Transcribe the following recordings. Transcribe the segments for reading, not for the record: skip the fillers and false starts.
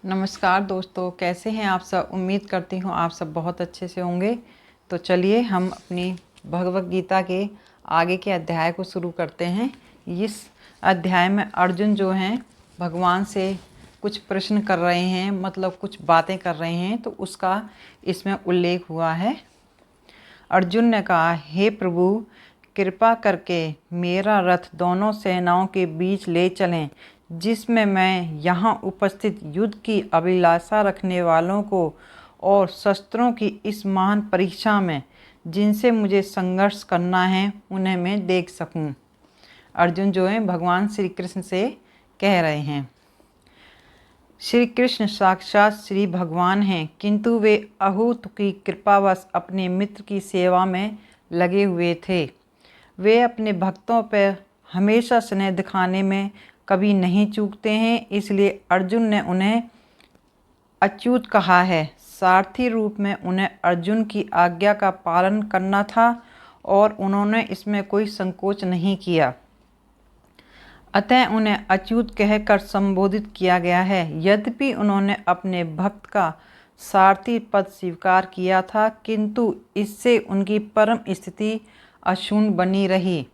नमस्कार दोस्तों, कैसे हैं आप सब। उम्मीद करती हूँ आप सब बहुत अच्छे से होंगे। तो चलिए हम अपनी भगवत गीता के आगे के अध्याय को शुरू करते हैं। इस अध्याय में अर्जुन जो हैं भगवान से कुछ प्रश्न कर रहे हैं, मतलब कुछ बातें कर रहे हैं, तो उसका इसमें उल्लेख हुआ है। अर्जुन ने कहा, हे प्रभु, कृपा करके मेरा रथ दोनों सेनाओं के बीच ले चलें, जिसमें मैं यहाँ उपस्थित युद्ध की अभिलाषा रखने वालों को और शस्त्रों की इस महान परीक्षा में जिनसे मुझे संघर्ष करना है उन्हें मैं देख सकूं। अर्जुन जो है भगवान श्री कृष्ण से कह रहे हैं। श्री कृष्ण साक्षात श्री भगवान हैं, किंतु वे अहूत की कृपावश अपने मित्र की सेवा में लगे हुए थे। वे अपने भक्तों पर हमेशा स्नेह दिखाने में कभी नहीं चूकते हैं, इसलिए अर्जुन ने उन्हें अच्युत कहा है। सारथी रूप में उन्हें अर्जुन की आज्ञा का पालन करना था और उन्होंने इसमें कोई संकोच नहीं किया। अतः उन्हें अच्युत कहकर संबोधित किया गया है। यद्यपि उन्होंने अपने भक्त का सारथी पद स्वीकार किया था, किंतु इससे उनकी परम स्थिति अक्षुण्ण बनी रही।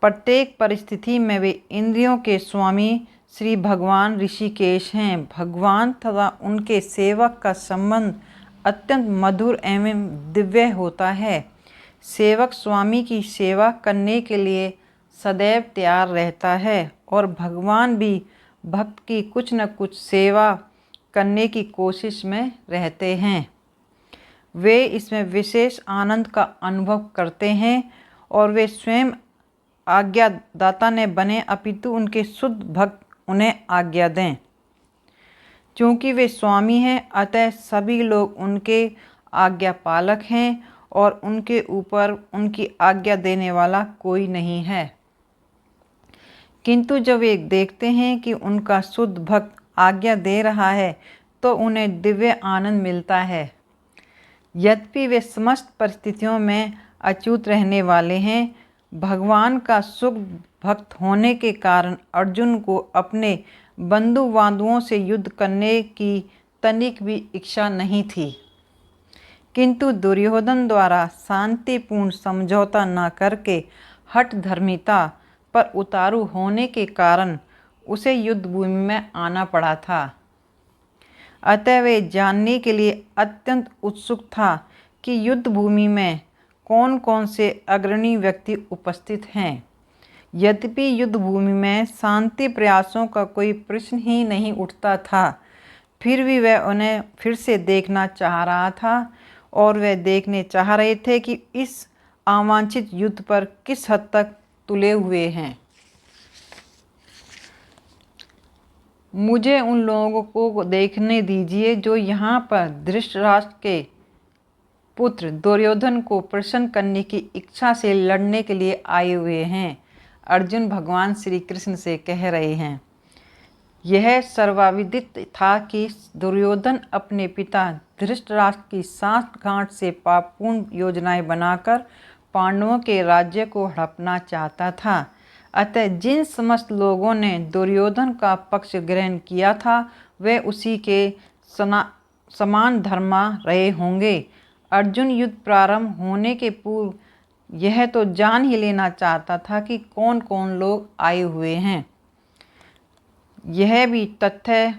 प्रत्येक परिस्थिति में वे इंद्रियों के स्वामी श्री भगवान ऋषिकेश हैं। भगवान तथा उनके सेवक का संबंध अत्यंत मधुर एवं दिव्य होता है। सेवक स्वामी की सेवा करने के लिए सदैव तैयार रहता है और भगवान भी भक्त की कुछ न कुछ सेवा करने की कोशिश में रहते हैं। वे इसमें विशेष आनंद का अनुभव करते हैं और वे स्वयं आज्ञादाता न बने, अपितु उनके शुद्ध भक्त उन्हें आज्ञा दें। क्योंकि वे स्वामी हैं, अतः सभी लोग उनके आज्ञा पालक हैं और उनके ऊपर उनकी आज्ञा देने वाला कोई नहीं है। किंतु जब वे देखते हैं कि उनका शुद्ध भक्त आज्ञा दे रहा है, तो उन्हें दिव्य आनंद मिलता है। यद्यपि वे समस्त परिस्थितियों में अच्युत रहने वाले हैं, भगवान का शुद्ध भक्त होने के कारण अर्जुन को अपने बंधु बांधवों से युद्ध करने की तनिक भी इच्छा नहीं थी। किंतु दुर्योधन द्वारा शांतिपूर्ण समझौता न करके हठ धर्मिता पर उतारू होने के कारण उसे युद्ध भूमि में आना पड़ा था। अतः वे जानने के लिए अत्यंत उत्सुक था कि युद्ध भूमि में कौन कौन से अग्रणी व्यक्ति उपस्थित हैं। यद्यपि युद्ध भूमि में शांति प्रयासों का कोई प्रश्न ही नहीं उठता था, फिर भी वह उन्हें फिर से देखना चाह रहा था और वह देखने चाह रहे थे कि इस अवांछित युद्ध पर किस हद तक तुले हुए हैं। मुझे उन लोगों को देखने दीजिए जो यहाँ पर धृतराष्ट्र के पुत्र दुर्योधन को प्रसन्न करने की इच्छा से लड़ने के लिए आए हुए हैं। अर्जुन भगवान श्री कृष्ण से कह रहे हैं। यह सर्वविदित था कि दुर्योधन अपने पिता धृतराष्ट्र की सांठगांठ से पापपूर्ण योजनाएं बनाकर पांडवों के राज्य को हड़पना चाहता था। अतः जिन समस्त लोगों ने दुर्योधन का पक्ष ग्रहण किया था, वे उसी के समान धर्मा रहे होंगे। अर्जुन युद्ध प्रारंभ होने के पूर्व यह तो जान ही लेना चाहता था कि कौन कौन लोग आए हुए हैं। यह भी तथ्य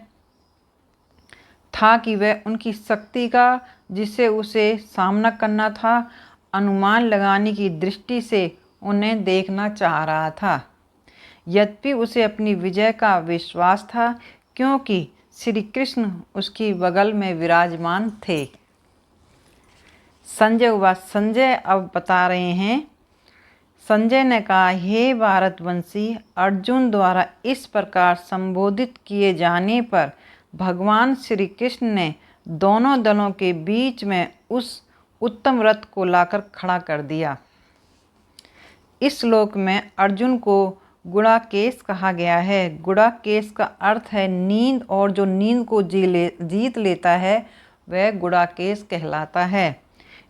था कि वह उनकी शक्ति का, जिससे उसे सामना करना था, अनुमान लगाने की दृष्टि से उन्हें देखना चाह रहा था। यद्यपि उसे अपनी विजय का विश्वास था, क्योंकि श्री कृष्ण उसकी बगल में विराजमान थे। संजय अब बता रहे हैं। संजय ने कहा, हे भारतवंशी, अर्जुन द्वारा इस प्रकार संबोधित किए जाने पर भगवान श्री कृष्ण ने दोनों दलों के बीच में उस उत्तम रथ को लाकर खड़ा कर दिया। इस श्लोक में अर्जुन को गुड़ाकेश कहा गया है। गुड़ाकेश का अर्थ है नींद, और जो नींद को जीत लेता है वह गुड़ाकेश कहलाता है।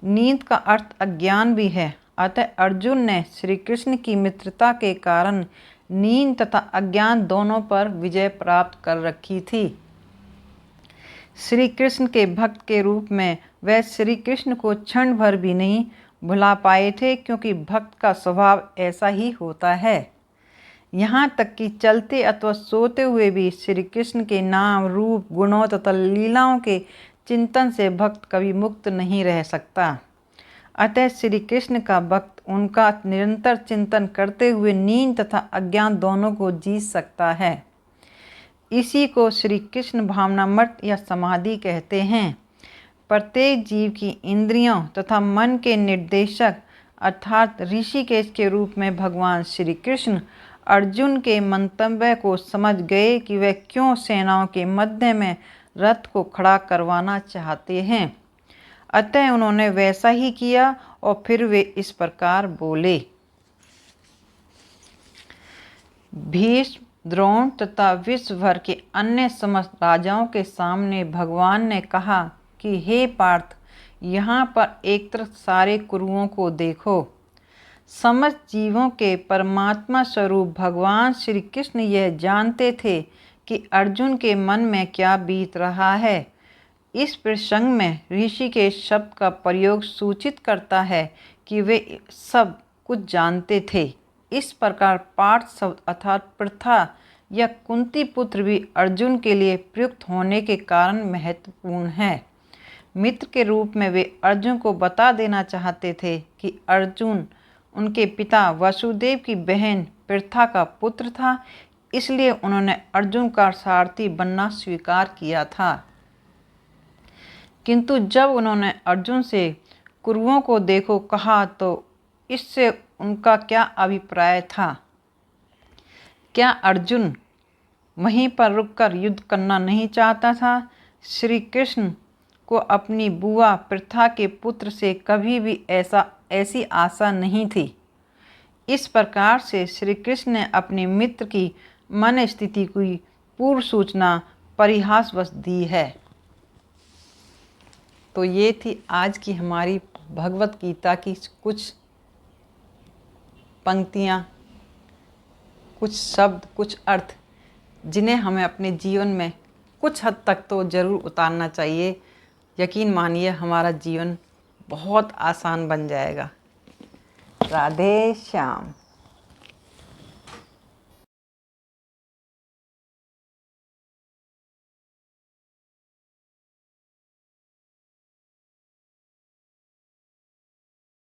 नींद का अर्थ अज्ञान भी है। अतः अर्जुन ने श्री कृष्ण की मित्रता के कारण नींद तथा अज्ञान दोनों पर विजय प्राप्त कर रखी थी। श्री कृष्ण के भक्त के रूप में वह श्री कृष्ण को क्षण भर भी नहीं भुला पाए थे, क्योंकि भक्त का स्वभाव ऐसा ही होता है। यहाँ तक कि चलते अथवा सोते हुए भी श्री कृष्ण के नाम, रूप, गुणों तथा लीलाओं के चिंतन से भक्त कभी मुक्त नहीं रह सकता। अतः श्री कृष्ण का भक्त उनका निरंतर चिंतन करते हुए नींद तथा अज्ञान दोनों को जीत सकता है। इसी को श्री कृष्ण भावनामृत या समाधि कहते हैं। प्रत्येक जीव की इंद्रियों तथा मन के निर्देशक अर्थात ऋषिकेश के रूप में भगवान श्री कृष्ण अर्जुन के मंतव्य को समझ गए कि वह क्यों सेनाओं के मध्य में रथ को खड़ा करवाना चाहते हैं। अतः उन्होंने वैसा ही किया और फिर वे इस प्रकार बोले। भीष्म, द्रोण तथा विश्व भर के अन्य समस्त राजाओं के सामने भगवान ने कहा कि हे पार्थ, यहाँ पर एक तरफ सारे कुरुओं को देखो। समस्त जीवों के परमात्मा स्वरूप भगवान श्री कृष्ण यह जानते थे कि अर्जुन के मन में क्या बीत रहा है। इस प्रसंग में ऋषिकेश शब्द का प्रयोग सूचित करता है कि वे सब कुछ जानते थे। इस प्रकार पार्थ शब्द अर्थात प्रथा या कुंती पुत्र भी अर्जुन के लिए प्रयुक्त होने के कारण महत्वपूर्ण है। मित्र के रूप में वे अर्जुन को बता देना चाहते थे कि अर्जुन उनके पिता वसुदेव की बहन प्रथा का पुत्र था, इसलिए उन्होंने अर्जुन का सारथी बनना स्वीकार किया था। किंतु जब उन्होंने अर्जुन से कुरुओं को देखो कहा तो इससे उनका क्या अभिप्राय था? क्या अर्जुन वहीं पर रुककर युद्ध करना नहीं चाहता था? श्री कृष्ण को अपनी बुआ प्रथा के पुत्र से कभी भी ऐसी आशा नहीं थी। इस प्रकार से श्री कृष्ण ने अपने मित्र की मन स्थिति की पूर्व सूचना परिहासवश दी है। तो ये थी आज की हमारी भगवत गीता की कुछ पंक्तियाँ, कुछ शब्द, कुछ अर्थ, जिन्हें हमें अपने जीवन में कुछ हद तक तो ज़रूर उतारना चाहिए। यकीन मानिए हमारा जीवन बहुत आसान बन जाएगा। राधे श्याम।